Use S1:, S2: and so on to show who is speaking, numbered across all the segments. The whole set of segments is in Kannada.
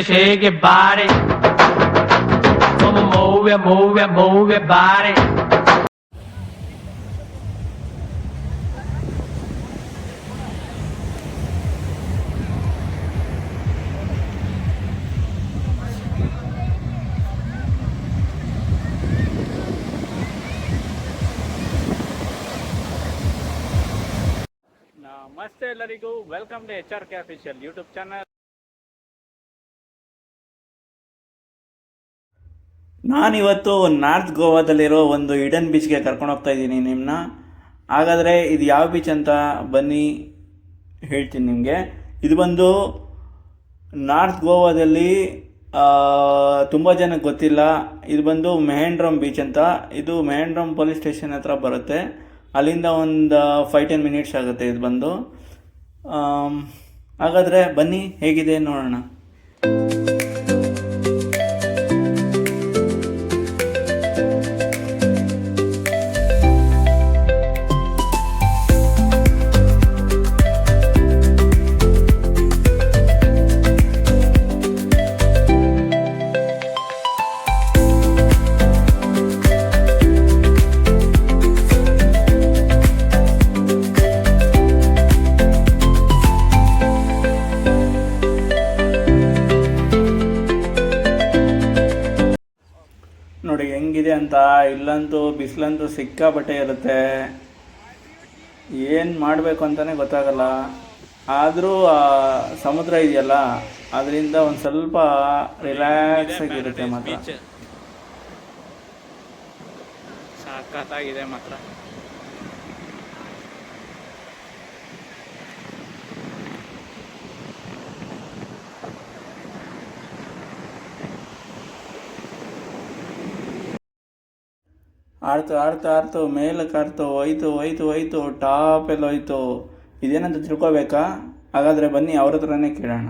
S1: Shake your body. Come on, move your body.
S2: ನಮಸ್ತೆ ಎಲ್ಲರಿಗೂ, welcome to HRK official YouTube channel.
S3: ನಾನಿವತ್ತು ನಾರ್ತ್ ಗೋವಾದಲ್ಲಿರೋ ಒಂದು ಹಿಡನ್ ಬೀಚ್ಗೆ ಕರ್ಕೊಂಡು ಹೋಗ್ತಾ ಇದ್ದೀನಿ ನಿಮ್ಮನ್ನ. ಹಾಗಾದರೆ ಇದು ಯಾವ ಬೀಚ್ ಅಂತ ಬನ್ನಿ ಹೇಳ್ತೀನಿ ನಿಮಗೆ. ಇದು ಬಂದು ನಾರ್ತ್ ಗೋವಾದಲ್ಲಿ ತುಂಬ ಜನಕ್ಕೆ ಗೊತ್ತಿಲ್ಲ. ಇದು ಬಂದು ಮೆಹೆಂಡ್ರಮ್ ಬೀಚ್ ಅಂತ. ಇದು ಮೆಹೆಂಡ್ರಮ್ ಪೊಲೀಸ್ ಸ್ಟೇಷನ್ ಹತ್ರ ಬರುತ್ತೆ. ಅಲ್ಲಿಂದ ಒಂದು 5-10 ಮಿನಿಟ್ಸ್ ಆಗುತ್ತೆ ಇದು ಬಂದು. ಹಾಗಾದರೆ ಬನ್ನಿ ಹೇಗಿದೆ ನೋಡೋಣ. ನೋಡಿ ಹೆಂಗಿದೆ ಅಂತ. ಇಲ್ಲಂತೂ ಬಿಸಿಲಂತೂ ಸಿಕ್ಕಾಪಟ್ಟೆ ಇರುತ್ತೆ, ಏನು ಮಾಡಬೇಕು ಅಂತಲೇ ಗೊತ್ತಾಗಲ್ಲ. ಆದರೂ ಸಮುದ್ರ ಇದೆಯಲ್ಲ, ಅದರಿಂದ ಒಂದು ಸ್ವಲ್ಪ ರಿಲ್ಯಾಕ್ಸ್ ಆಗಿರುತ್ತೆ ಮಾತ್ರ.
S2: ಸಾಕಾಗಿದೆ ಮಾತ್ರ.
S3: ಆಡ್ತು ಮೇಲಕ್ಕೆ ಹೋಯ್ತು ಟಾಪ್ ಎಲ್ಲ ಹೋಯ್ತು. ಇದೇನಂತ ತಿಳ್ಕೊಬೇಕಾ? ಹಾಗಾದರೆ ಬನ್ನಿ ಅವ್ರ ಹತ್ರನೇ ಕೇಳೋಣ.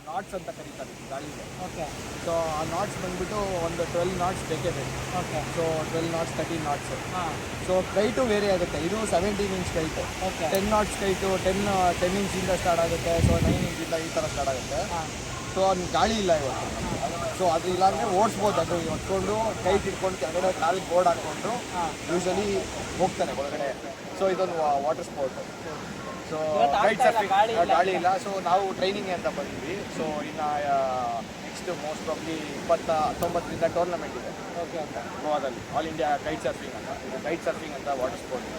S4: ನಾಟ್ಸ್ ಅಂತ ಕರೀತಾರೆ ಗಾಳಿಗೆ. ಓಕೆ. ಸೊ ಆ ನಾಟ್ಸ್ ಬಂದ್ಬಿಟ್ಟು ಒಂದು 12 ನಾಟ್ಸ್ ಬೇಕೇ ಬೇಕು. ಓಕೆ. So 12 knots 13 knots. ಹಾಂ. ಸೊ ಕೈಟು ಬೇರೆ ಆಗುತ್ತೆ. ಇದು 17 inch kite. Okay. 10 knots kite 10 ಇಂಚಿಂದ ಸ್ಟಾರ್ಟ್ ಆಗುತ್ತೆ. ಸೊ 9 ಇಂಚಿಂದ ಈ ಥರ ಸ್ಟಾರ್ಟ್ ಆಗುತ್ತೆ. ಹಾಂ. ಸೊ ಅದು ಗಾಳಿ ಇಲ್ಲ ಇವತ್ತು. ಸೊ ಅದು ಇಲ್ಲಾಂದರೆ ಓಡಿಸ್ಬೋದು. ಅದು ಹೊತ್ಕೊಂಡು ಕೈ ಇಟ್ಕೊಂಡು ಕೆಳಗಡೆ ಕಾಲಿಗೆ ಬೋರ್ಡ್ ಹಾಕ್ಕೊಂಡು ಯೂಶಲಿ ಹೋಗ್ತಾನೆ ಒಳಗಡೆ. ಸೊ ಇದೊಂದು water sport. So kite surfing ಗಾಳಿ ಇಲ್ಲ. ಸೊ ನಾವು ಟ್ರೈನಿಂಗ್ ಅಂತ ಬಂದಿದ್ವಿ. ಸೊ ಇನ್ನು ನೆಕ್ಸ್ಟ್ ಮೋಸ್ಟ್ ಪ್ರಾಬ್ಲಿ 19ರಿಂದ ಟೂರ್ನಮೆಂಟ್ ಇದೆ. Okay okay. ಗೋವಾದಲ್ಲಿ ಆಲ್ ಇಂಡಿಯಾ ಕೈಟ್ ಸರ್ಫಿಂಗ್ ಅಂತ. ಇದು ಕೈಟ್ ಸರ್ಫಿಂಗ್ ಅಂತ water sport.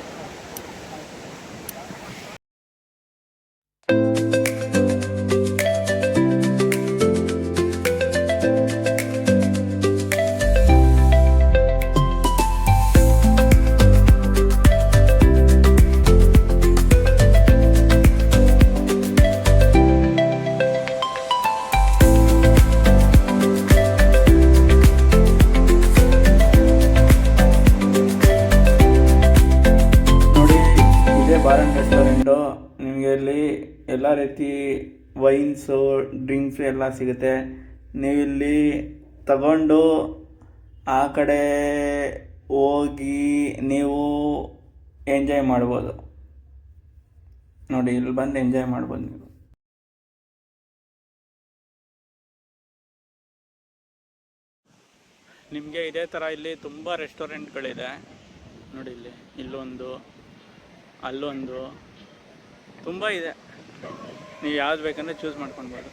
S3: Bar and restaurant. ನಿಮಗೆ ಇಲ್ಲಿ ಎಲ್ಲ ರೀತಿ ವೈನ್ಸು ಡ್ರಿಂಕ್ಸು ಎಲ್ಲ ಸಿಗುತ್ತೆ. ನೀವಿಲ್ಲಿ ತಗೊಂಡು ಆ ಕಡೆ ಹೋಗಿ ನೀವು ಎಂಜಾಯ್ ಮಾಡ್ಬೋದು. ನೋಡಿ ಇಲ್ಲಿ ಬಂದು ಎಂಜಾಯ್ ಮಾಡ್ಬೋದು ನೀವು.
S2: ನಿಮಗೆ ಇದೇ ಥರ ಇಲ್ಲಿ ತುಂಬ ರೆಸ್ಟೋರೆಂಟ್ಗಳಿದೆ ನೋಡಿ. ಇಲ್ಲೊಂದು, ಅಲ್ಲೊಂದು, ತುಂಬ ಇದೆ. ನೀವು ಯಾವ್ದು ಬೇಕಂದರೆ ಚೂಸ್ ಮಾಡ್ಕೊಳ್ಬೋದು.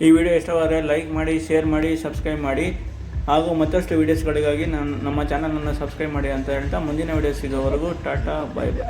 S3: ಈ ವಿಡಿಯೋ ಇಷ್ಟವಾದರೆ ಲೈಕ್ ಮಾಡಿ, ಶೇರ್ ಮಾಡಿ, ಸಬ್ಸ್ಕ್ರೈಬ್ ಮಾಡಿ. ಹಾಗೂ ಮತ್ತಷ್ಟು ವೀಡಿಯೋಸ್ಗಳಿಗಾಗಿ ನಮ್ಮ ಚಾನಲನ್ನು ಸಬ್ಸ್ಕ್ರೈಬ್ ಮಾಡಿ ಅಂತ ಹೇಳ್ತಾ ಮುಂದಿನ ವೀಡಿಯೋ ಸಿಗೋವರೆಗೂ ಟಾಟಾ ಬೈ ಬೈ.